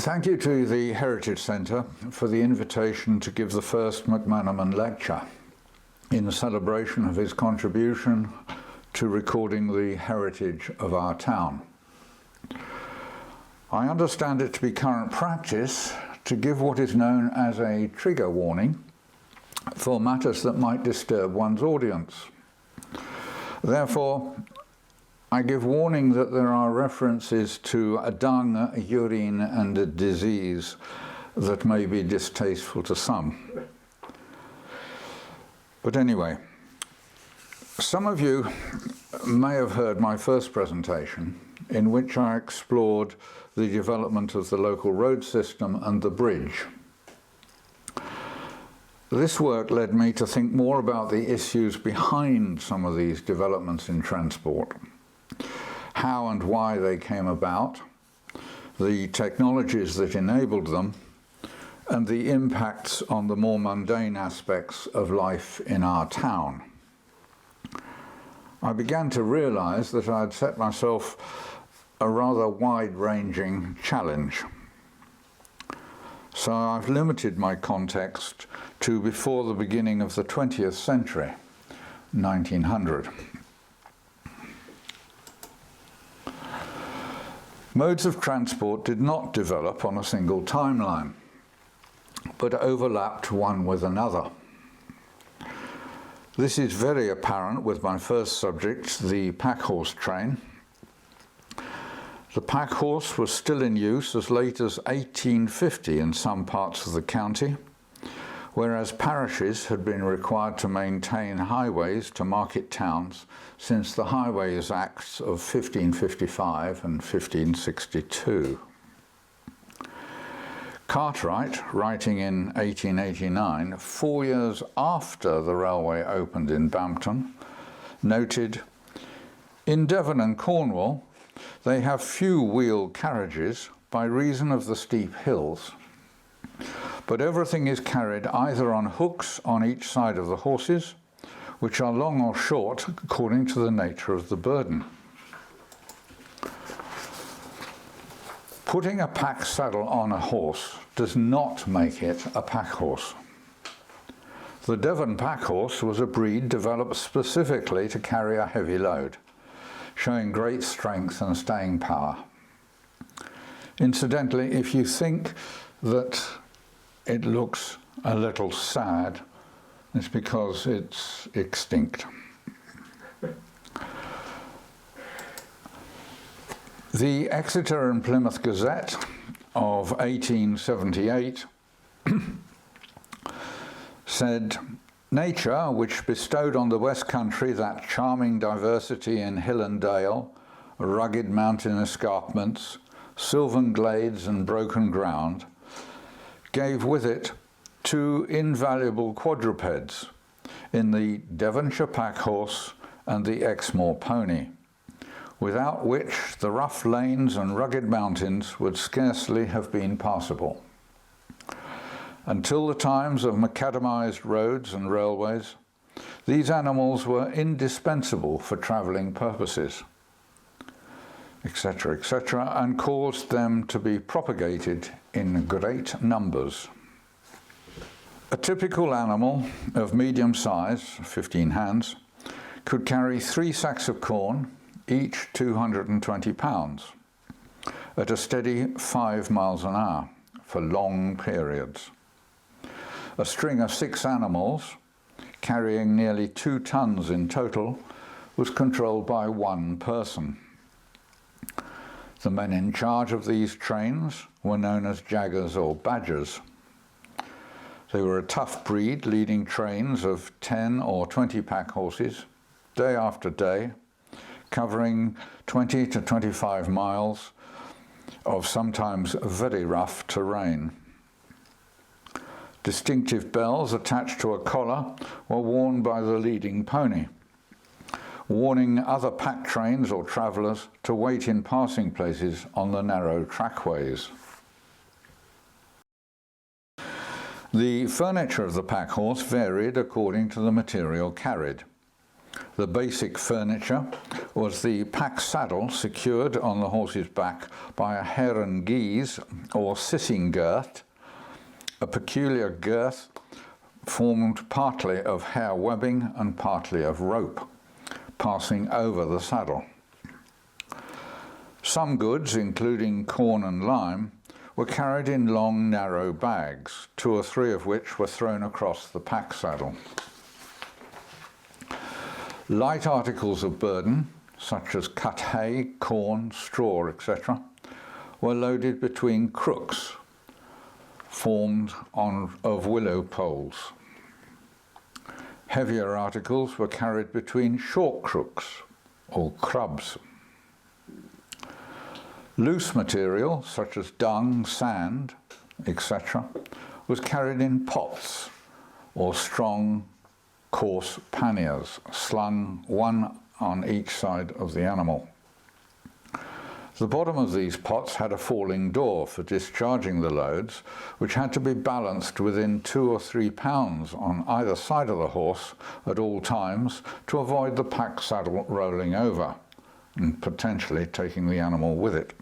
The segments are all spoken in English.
Thank you to the Heritage Centre for the invitation to give the first McManaman lecture in celebration of his contribution to recording the heritage of our town. I understand it to be current practice to give what is known as a trigger warning for matters that might disturb one's audience. Therefore, I give warning that there are references to a dung, urine, and a disease that may be distasteful to some. But anyway, some of you may have heard my first presentation in which I explored the development of the local road system and the bridge. This work led me to think more about the issues behind some of these developments in transport, how and why they came about, the technologies that enabled them, and the impacts on the more mundane aspects of life in our town. I began to realize that I'd set myself a rather wide-ranging challenge. So I've limited my context to before the beginning of the 20th century, 1900. Modes of transport did not develop on a single timeline, but overlapped one with another. This is very apparent with my first subject, the pack-horse train. The pack-horse was still in use as late as 1850 in some parts of the county, whereas parishes had been required to maintain highways to market towns since the Highways Acts of 1555 and 1562. Cartwright, writing in 1889, 4 years after the railway opened in Bampton, noted, "In Devon and Cornwall, they have few wheeled carriages by reason of the steep hills, but everything is carried either on hooks on each side of the horses, which are long or short according to the nature of the burden." Putting a pack saddle on a horse does not make it a pack horse. The Devon pack horse was a breed developed specifically to carry a heavy load, showing great strength and staying power. Incidentally, if you think that it looks a little sad, it's because it's extinct. The Exeter and Plymouth Gazette of 1878 said, "Nature, which bestowed on the West Country that charming diversity in hill and dale, rugged mountain escarpments, sylvan glades and broken ground, gave with it two invaluable quadrupeds in the Devonshire pack horse and the Exmoor pony, without which the rough lanes and rugged mountains would scarcely have been passable. Until the times of macadamized roads and railways, these animals were indispensable for travelling purposes," etc., etc., and caused them to be propagated in great numbers. A typical animal of medium size, 15 hands, could carry 3 sacks of corn, each 220 pounds, at a steady 5 miles an hour for long periods. A string of 6 animals, carrying nearly 2 tons in total, was controlled by one person. The men in charge of these trains were known as jaggers or badgers. They were a tough breed, leading trains of 10 or 20 pack horses, day after day, covering 20 to 25 miles of sometimes very rough terrain. Distinctive bells attached to a collar were worn by the leading pony, warning other pack trains or travellers to wait in passing places on the narrow trackways. The furniture of the pack horse varied according to the material carried. The basic furniture was the pack saddle secured on the horse's back by a heron guise or sitting girth, a peculiar girth formed partly of hair webbing and partly of rope, passing over the saddle. Some goods, including corn and lime, were carried in long, narrow bags, 2 or 3 of which were thrown across the pack saddle. Light articles of burden, such as cut hay, corn, straw, etc., were loaded between crooks formed of willow poles. Heavier articles were carried between short crooks, or crubs. Loose material, such as dung, sand, etc., was carried in pots, or strong, coarse panniers, slung one on each side of the animal. The bottom of these pots had a falling door for discharging the loads, which had to be balanced within 2 or 3 pounds on either side of the horse at all times to avoid the pack saddle rolling over and potentially taking the animal with it.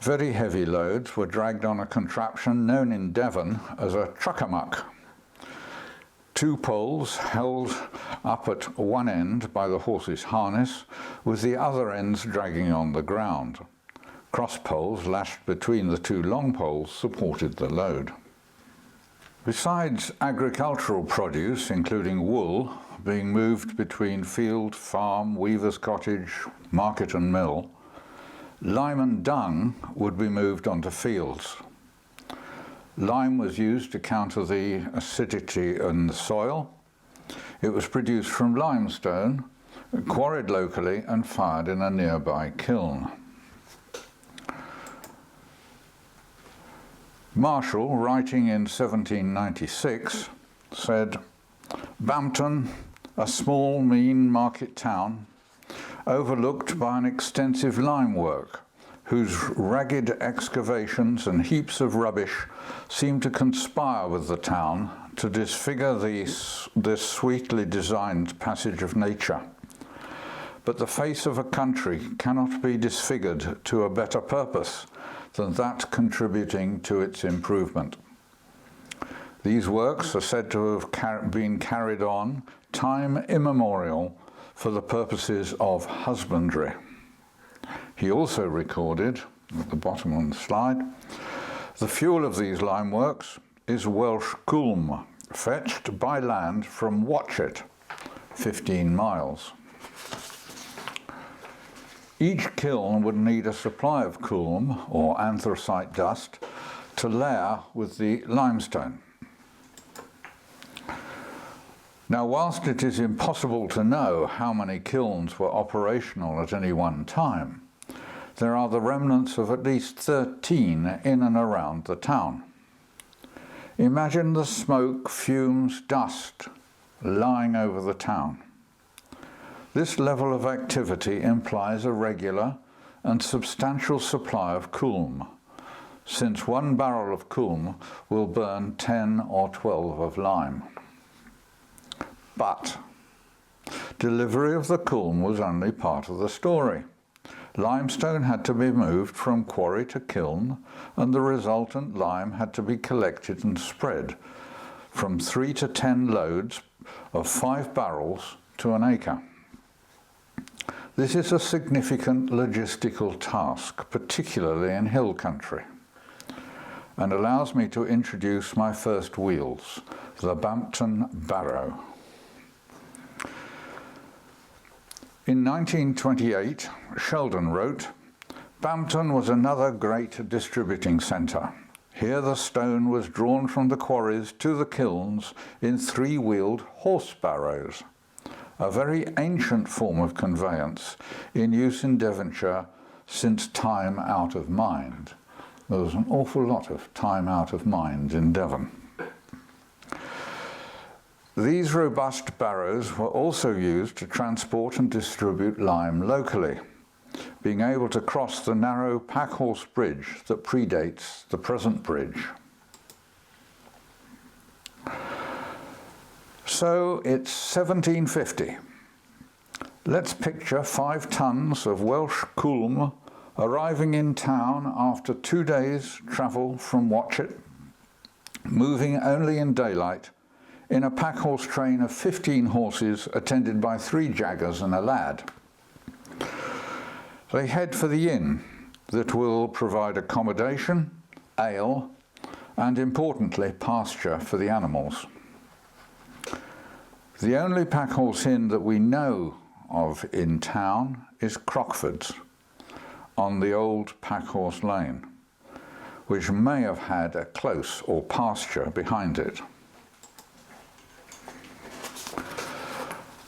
Very heavy loads were dragged on a contraption known in Devon as a truck-a-muck. 2 poles held up at one end by the horse's harness, with the other ends dragging on the ground. Cross poles lashed between the 2 long poles supported the load. Besides agricultural produce, including wool, being moved between field, farm, weaver's cottage, market and mill, lime and dung would be moved onto fields. Lime was used to counter the acidity in the soil. It was produced from limestone, quarried locally and fired in a nearby kiln. Marshall, writing in 1796, said, "Bampton, a small, mean market town, overlooked by an extensive lime work, whose ragged excavations and heaps of rubbish seem to conspire with the town to disfigure this sweetly designed passage of nature. But the face of a country cannot be disfigured to a better purpose than that contributing to its improvement. These works are said to have been carried on time immemorial for the purposes of husbandry." He also recorded, at the bottom on the slide, "The fuel of these lime works is Welsh coolm, fetched by land from Watchet, 15 miles. Each kiln would need a supply of coolm, or anthracite dust, to layer with the limestone. Now, whilst it is impossible to know how many kilns were operational at any one time, there are the remnants of at least 13 in and around the town. Imagine the smoke, fumes, dust lying over the town. This level of activity implies a regular and substantial supply of coolm, since 1 barrel of coolm will burn 10 or 12 of lime. But delivery of the coolm was only part of the story. Limestone had to be moved from quarry to kiln, and the resultant lime had to be collected and spread from 3 to 10 loads of 5 barrels to an acre. This is a significant logistical task, particularly in hill country, and allows me to introduce my first wheels, the Bampton Barrow. In 1928, Sheldon wrote, "Bampton was another great distributing centre. Here the stone was drawn from the quarries to the kilns in 3-wheeled horse barrows, a very ancient form of conveyance in use in Devonshire since time out of mind." There was an awful lot of time out of mind in Devon. These robust barrows were also used to transport and distribute lime locally, being able to cross the narrow packhorse bridge that predates the present bridge. So it's 1750. Let's picture 5 tons of Welsh coolm arriving in town after 2 days' travel from Watchet, moving only in daylight, in a pack-horse train of 15 horses attended by 3 jaggers and a lad. They head for the inn that will provide accommodation, ale, and importantly, pasture for the animals. The only pack-horse inn that we know of in town is Crockford's on the old Pack-Horse Lane, which may have had a close or pasture behind it.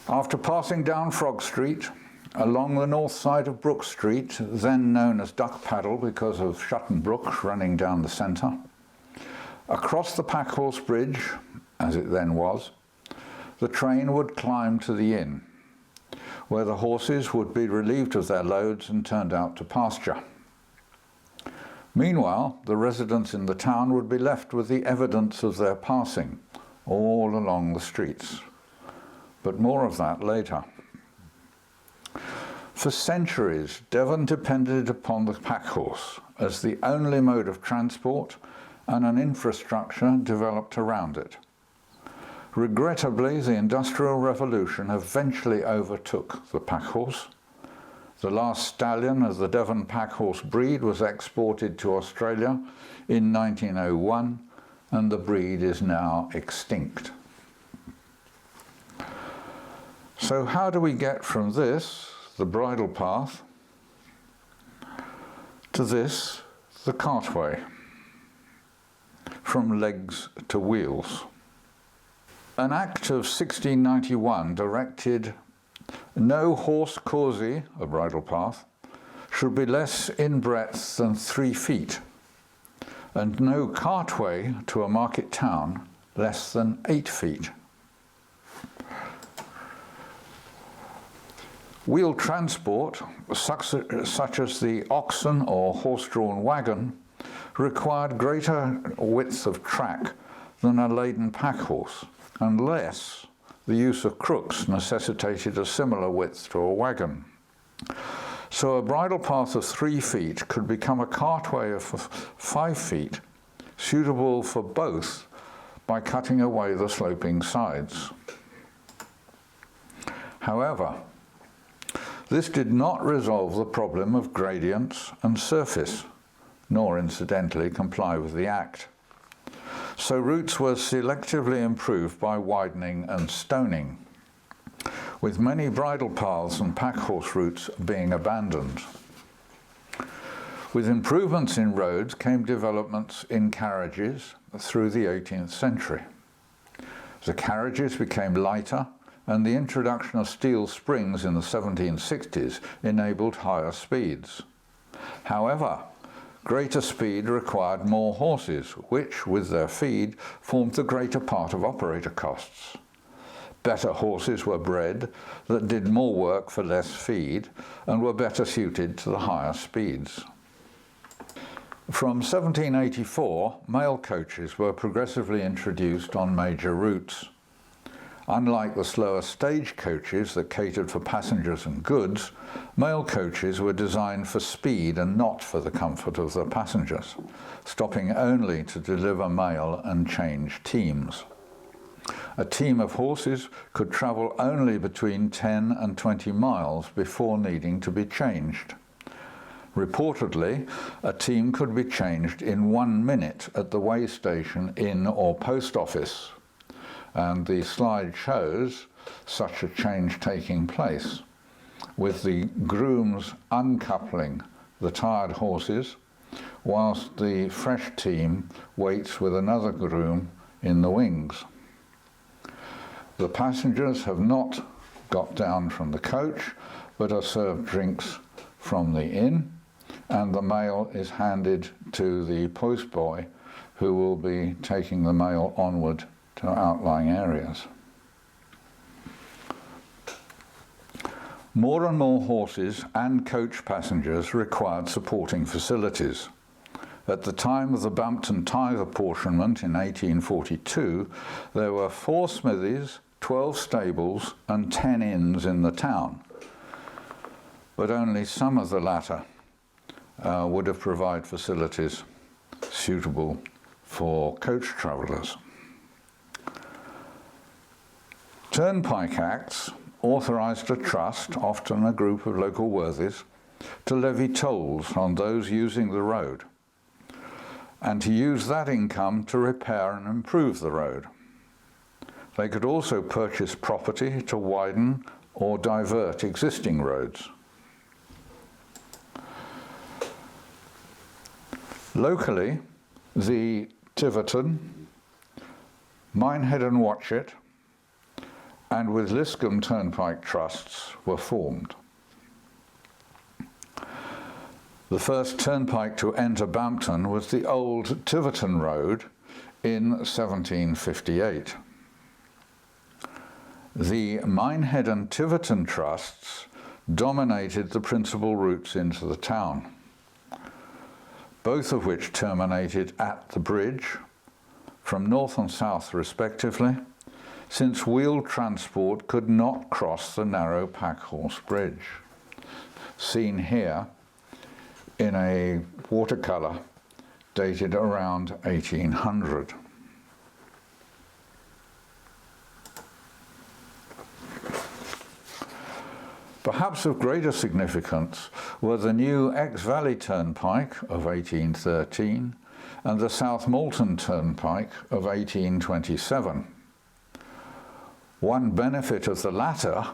After passing down Frog Street, along the north side of Brook Street, then known as Duck Paddle because of Shutton Brook running down the centre, across the Pack-Horse Bridge, as it then was, the train would climb to the inn, where the horses would be relieved of their loads and turned out to pasture. Meanwhile, the residents in the town would be left with the evidence of their passing all along the streets. But more of that later. For centuries, Devon depended upon the pack-horse as the only mode of transport and an infrastructure developed around it. Regrettably, the Industrial Revolution eventually overtook the pack-horse. The last stallion of the Devon pack-horse breed was exported to Australia in 1901, and the breed is now extinct. So how do we get from this, the bridle path, to this, the cartway, from legs to wheels? An Act of 1691 directed no horse causey, a bridle path, should be less in breadth than 3 feet, and no cartway to a market town less than 8 feet. Wheel transport, such as the oxen or horse-drawn wagon, required greater width of track than a laden pack-horse, unless the use of crooks necessitated a similar width to a wagon. So a bridle path of 3 feet could become a cartway of 5 feet, suitable for both by cutting away the sloping sides. However, this did not resolve the problem of gradients and surface, nor incidentally comply with the Act. So routes were selectively improved by widening and stoning, with many bridle paths and pack-horse routes being abandoned. With improvements in roads came developments in carriages through the 18th century. The carriages became lighter, and the introduction of steel springs in the 1760s enabled higher speeds. However, greater speed required more horses, which, with their feed, formed the greater part of operator costs. Better horses were bred that did more work for less feed and were better suited to the higher speeds. From 1784, mail coaches were progressively introduced on major routes. Unlike the slower stage coaches that catered for passengers and goods, mail coaches were designed for speed and not for the comfort of the passengers, stopping only to deliver mail and change teams. A team of horses could travel only between 10 and 20 miles before needing to be changed. Reportedly, a team could be changed in 1 minute at the way station, inn or post office. And the slide shows such a change taking place, with the grooms uncoupling the tired horses, whilst the fresh team waits with another groom in the wings. The passengers have not got down from the coach, but are served drinks from the inn, and the mail is handed to the postboy, who will be taking the mail onward to outlying areas. More and more horses and coach passengers required supporting facilities. At the time of the Bampton tithe apportionment in 1842, there were 4 smithies, 12 stables and 10 inns in the town, but only some of the latter would have provided facilities suitable for coach travellers. Turnpike Acts authorised a trust, often a group of local worthies, to levy tolls on those using the road, and to use that income to repair and improve the road. They could also purchase property to widen or divert existing roads. Locally, the Tiverton, Minehead and Watchet, and with Liscombe Turnpike Trusts were formed. The first turnpike to enter Bampton was the old Tiverton Road in 1758. The Minehead and Tiverton Trusts dominated the principal routes into the town, both of which terminated at the bridge, from north and south respectively, since wheeled transport could not cross the narrow Packhorse Bridge, seen here in a watercolour dated around 1800. Perhaps of greater significance were the new Exe-Valley Turnpike of 1813 and the South Molton Turnpike of 1827. One benefit of the latter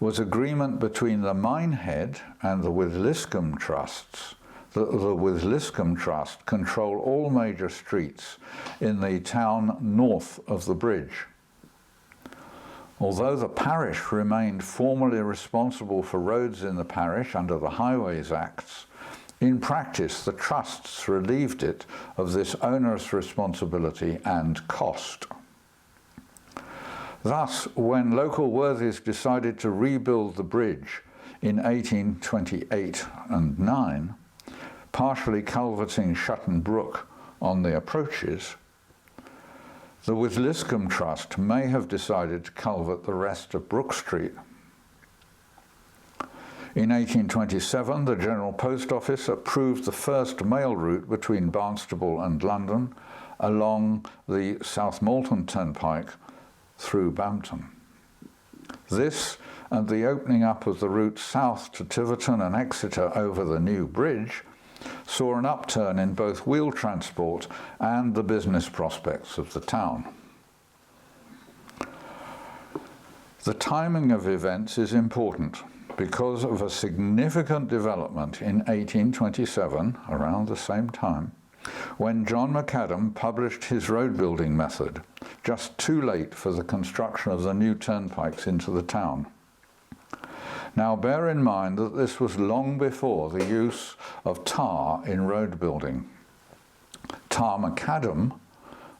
was agreement between the Minehead and the With Liscombe Trusts. The With Liscombe Trust control all major streets in the town north of the bridge. Although the parish remained formally responsible for roads in the parish under the Highways Acts, in practice the trusts relieved it of this onerous responsibility and cost. Thus, when local worthies decided to rebuild the bridge in 1828 and 9, partially culverting Shutton Brook on the approaches, the With Liscombe Trust may have decided to culvert the rest of Brook Street. In 1827, the General Post Office approved the first mail route between Barnstaple and London along the South Molton Turnpike through Bampton. This and the opening up of the route south to Tiverton and Exeter over the new bridge saw an upturn in both wheel transport and the business prospects of the town. The timing of events is important because of a significant development in 1827, around the same time, when John McAdam published his road building method, just too late for the construction of the new turnpikes into the town. Now bear in mind that this was long before the use of tar in road building. Tar macadam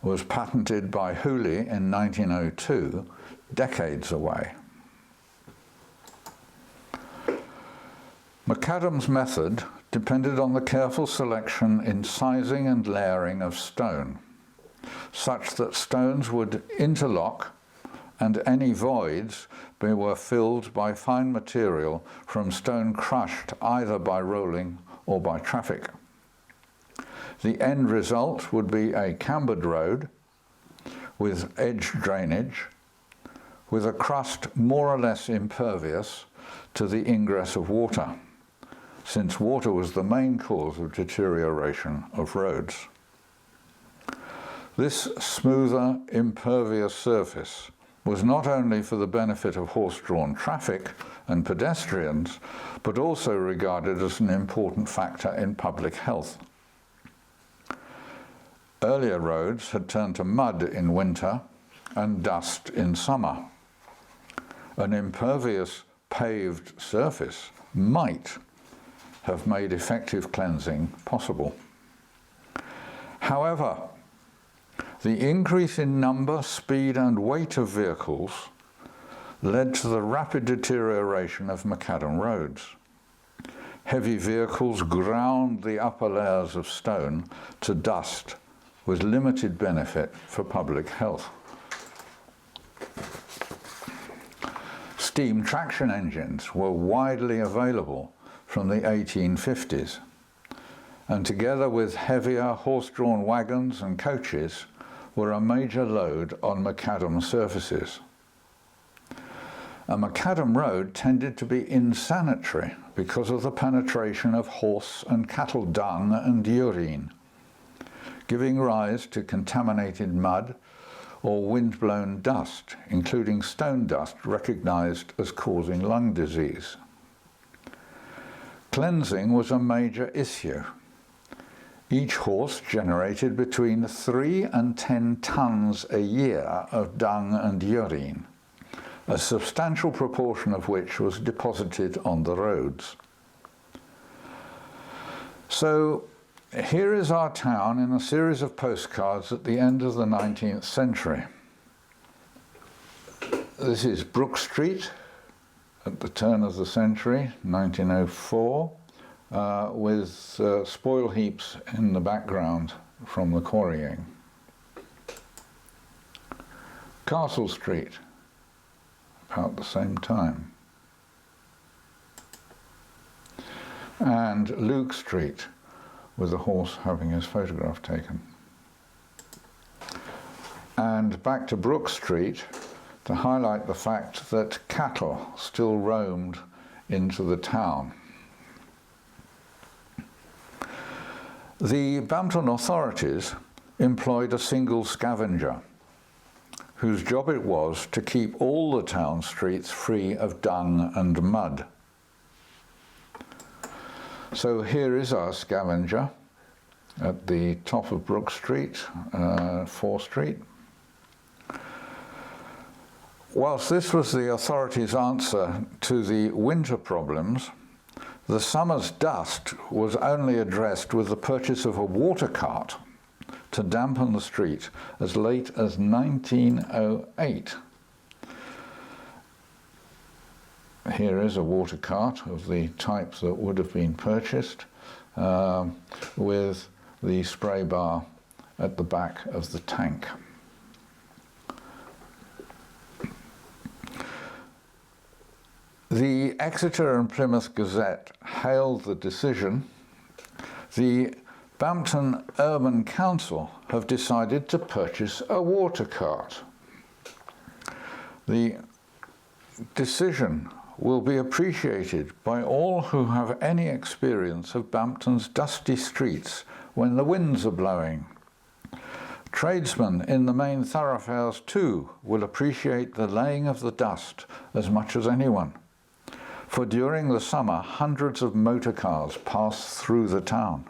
was patented by Hooley in 1902, decades away. Macadam's method depended on the careful selection in sizing and layering of stone, such that stones would interlock and any voids were filled by fine material from stone crushed either by rolling or by traffic. The end result would be a cambered road with edge drainage, with a crust more or less impervious to the ingress of water, since water was the main cause of deterioration of roads. This smoother, impervious surface was not only for the benefit of horse-drawn traffic and pedestrians, but also regarded as an important factor in public health. Earlier roads had turned to mud in winter and dust in summer. An impervious paved surface might have made effective cleansing possible. However, the increase in number, speed and weight of vehicles led to the rapid deterioration of macadam roads. Heavy vehicles ground the upper layers of stone to dust with limited benefit for public health. steam traction engines were widely available from the 1850s, and together with heavier horse-drawn wagons and coaches were a major load on macadam surfaces. A macadam road tended to be insanitary because of the penetration of horse and cattle dung and urine, giving rise to contaminated mud or wind-blown dust, including stone dust recognized as causing lung disease. Cleansing was a major issue. Each horse generated between 3 and 10 tons a year of dung and urine, a substantial proportion of which was deposited on the roads. So here is our town in a series of postcards at the end of the 19th century. This is Brook Street at the turn of the century, 1904, with spoil heaps in the background from the quarrying. Castle Street, about the same time. And Luke Street, with a horse having his photograph taken. And back to Brook Street to highlight the fact that cattle still roamed into the town. The Bampton authorities employed a single scavenger, whose job it was to keep all the town streets free of dung and mud. So here is our scavenger at the top of Brook Street, 4 Street. Whilst this was the authorities' answer to the winter problems, the summer's dust was only addressed with the purchase of a water cart to dampen the street as late as 1908. Here is a water cart of the type that would have been purchased, with the spray bar at the back of the tank. The Exeter and Plymouth Gazette hailed the decision. The Bampton Urban Council have decided to purchase a water cart. The decision will be appreciated by all who have any experience of Bampton's dusty streets when the winds are blowing. Tradesmen in the main thoroughfares too will appreciate the laying of the dust as much as anyone, for during the summer hundreds of motor cars pass through the town.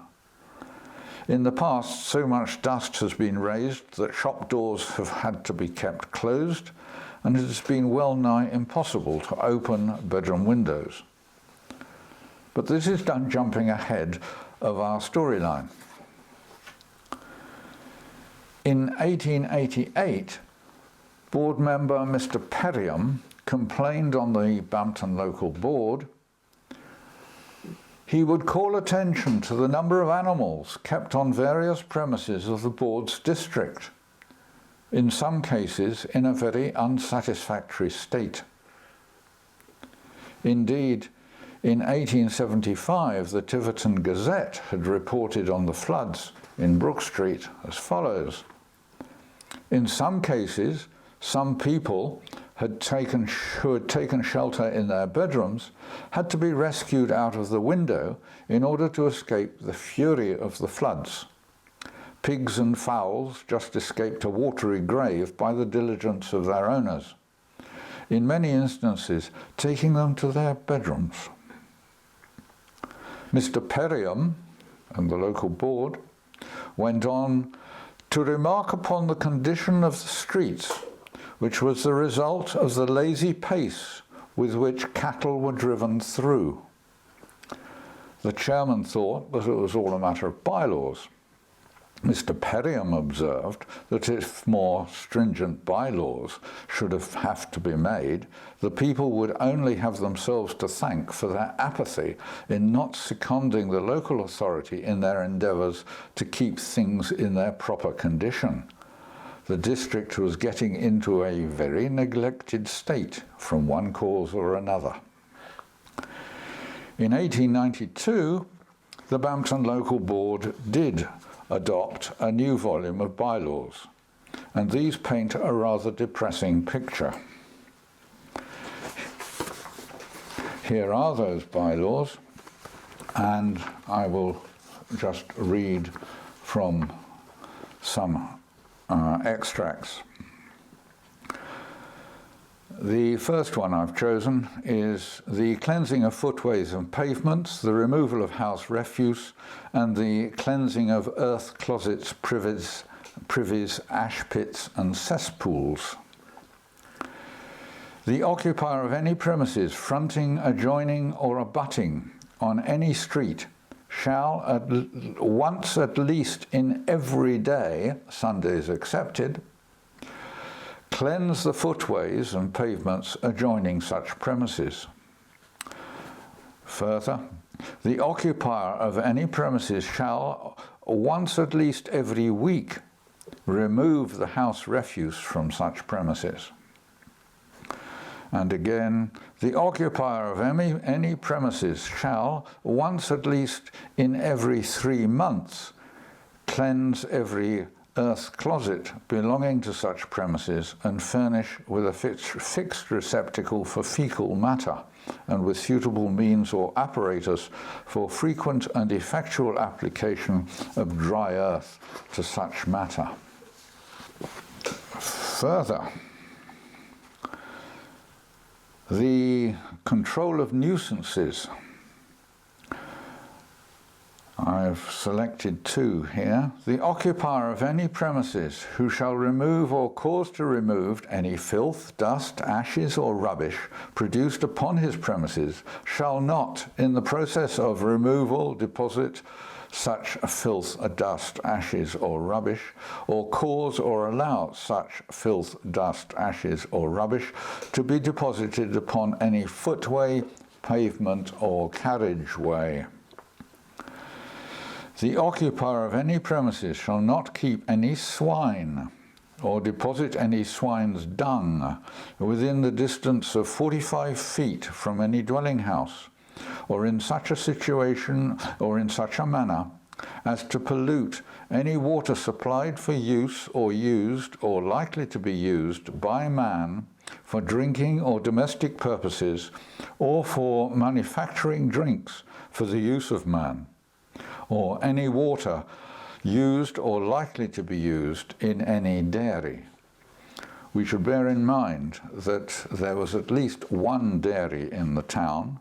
In the past, so much dust has been raised that shop doors have had to be kept closed, and it has been well nigh impossible to open bedroom windows. But this is done jumping ahead of our storyline. In 1888, board member Mr. Perriam complained on the Bampton local board. He would call attention to the number of animals kept on various premises of the board's district, in some cases in a very unsatisfactory state. Indeed, in 1875, the Tiverton Gazette had reported on the floods in Brook Street as follows: in some cases, some people who had taken shelter in their bedrooms had to be rescued out of the window in order to escape the fury of the floods. Pigs and fowls just escaped a watery grave by the diligence of their owners, in many instances taking them to their bedrooms. Mr. Perriam and the local board went on to remark upon the condition of the streets, which was the result of the lazy pace with which cattle were driven through. The chairman thought that it was all a matter of bylaws. Mr. Perriam observed that if more stringent bylaws should have to be made, the people would only have themselves to thank for their apathy in not seconding the local authority in their endeavours to keep things in their proper condition. the district was getting into a very neglected state from one cause or another. In 1892, the Bampton Local Board did adopt a new volume of bylaws, and these paint a rather depressing picture. Here are those bylaws, and I will just read from some extracts. The first one I've chosen is the cleansing of footways and pavements, the removal of house refuse, and the cleansing of earth closets, privies, ash pits, and cesspools. The occupier of any premises fronting, adjoining, or abutting on any street shall once at least in every day, Sundays excepted, cleanse the footways and pavements adjoining such premises. Further, the occupier of any premises shall once at least every week remove the house refuse from such premises. And again, the occupier of any premises shall, once at least in every 3 months, cleanse every earth closet belonging to such premises and furnish with a fixed receptacle for fecal matter and with suitable means or apparatus for frequent and effectual application of dry earth to such matter. Further, the control of nuisances. I've selected 2 here. The occupier of any premises who shall remove or cause to remove any filth, dust, ashes, or rubbish produced upon his premises shall not, in the process of removal, deposit such filth, dust, ashes, or rubbish, or cause or allow such filth, dust, ashes, or rubbish to be deposited upon any footway, pavement, or carriageway. The occupier of any premises shall not keep any swine or deposit any swine's dung within the distance of 45 feet from any dwelling house, or in such a situation or in such a manner as to pollute any water supplied for use or used or likely to be used by man for drinking or domestic purposes, or for manufacturing drinks for the use of man, or any water used or likely to be used in any dairy. We should bear in mind that there was at least 1 dairy in the town.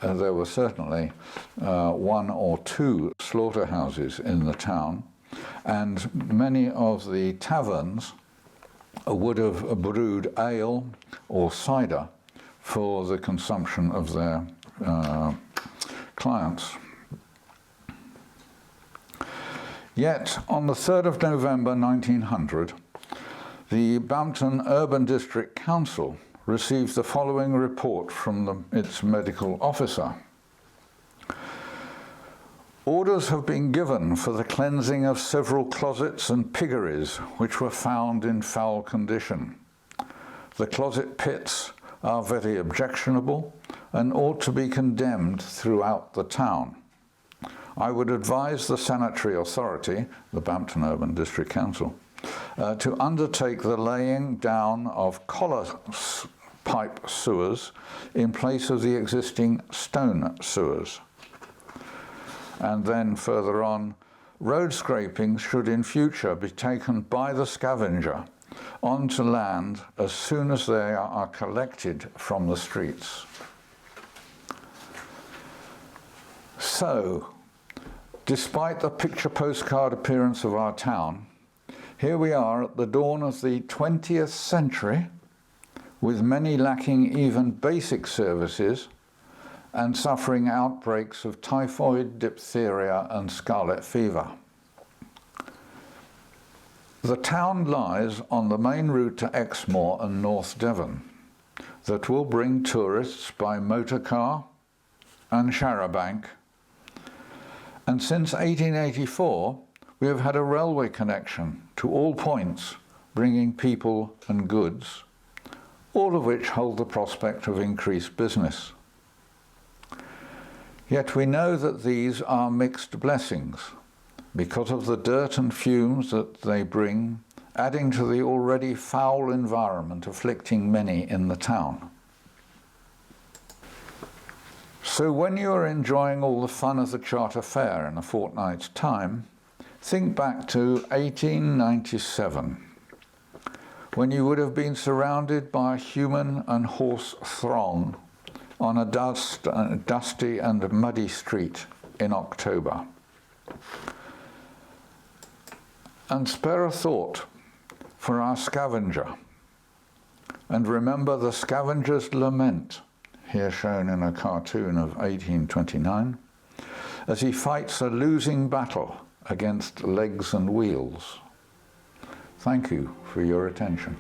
There were certainly 1 or 2 slaughterhouses in the town, and many of the taverns would have brewed ale or cider for the consumption of their clients. Yet, on the 3rd of November 1900, the Bampton Urban District Council received the following report from its medical officer. Orders have been given for the cleansing of several closets and piggeries which were found in foul condition. The closet pits are very objectionable and ought to be condemned throughout the town. I would advise the sanitary authority, the Bampton Urban District Council, to undertake the laying down of collar pipe sewers in place of the existing stone sewers. And then further on, road scrapings should in future be taken by the scavenger onto land as soon as they are collected from the streets. So, despite the picture postcard appearance of our town, here we are at the dawn of the 20th century, with many lacking even basic services and suffering outbreaks of typhoid, diphtheria, and scarlet fever. The town lies on the main route to Exmoor and North Devon that will bring tourists by motor car and charabanc, and since 1884 we have had a railway connection to all points bringing people and goods, all of which hold the prospect of increased business. Yet we know that these are mixed blessings, because of the dirt and fumes that they bring, adding to the already foul environment afflicting many in the town. So when you are enjoying all the fun of the Charter Fair in a fortnight's time, think back to 1897, when you would have been surrounded by a human and horse throng on a dusty and muddy street in October. And spare a thought for our scavenger, and remember the scavenger's lament, here shown in a cartoon of 1829, as he fights a losing battle against legs and wheels. Thank you for your attention.